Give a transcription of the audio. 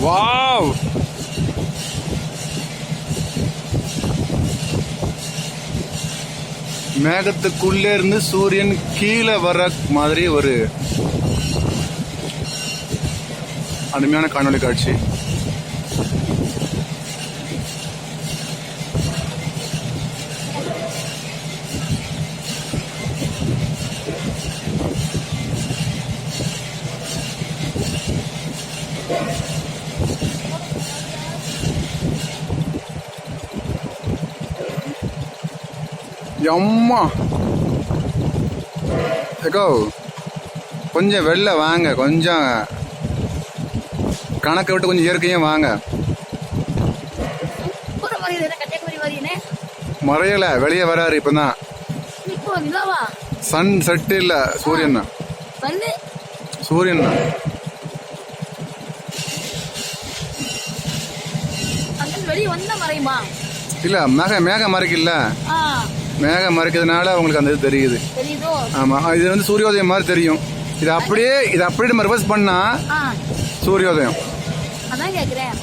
Wow, மேகத்துக்குள்ளே இருந்து சூரியன் கீழே வர மாதிரி ஒரு அருமையான காணொளி காட்சி. அம்மா ஏகோ கொஞ்சம் வெளில வாங்க, கொஞ்சம் கணக்கை விட்டு கொஞ்சம் இயற்கையும் வாங்க. மறையல, வெளியே வராரு இப்பதான். சன் செட் இல்ல, சூரியன் தான். சூரியன் தான். இல்ல மேகம் மறைக்கல, மேகம் மறைக்கிறதுனால உங்களுக்கு அந்த இது தெரியுது. ஆமா, இது வந்து சூரியோதயம் மாதிரி தெரியும். இது அப்படியே நம்ம ரிவர்ஸ் பண்ணா சூரியோதயம். அதான் கேக்குறேன்.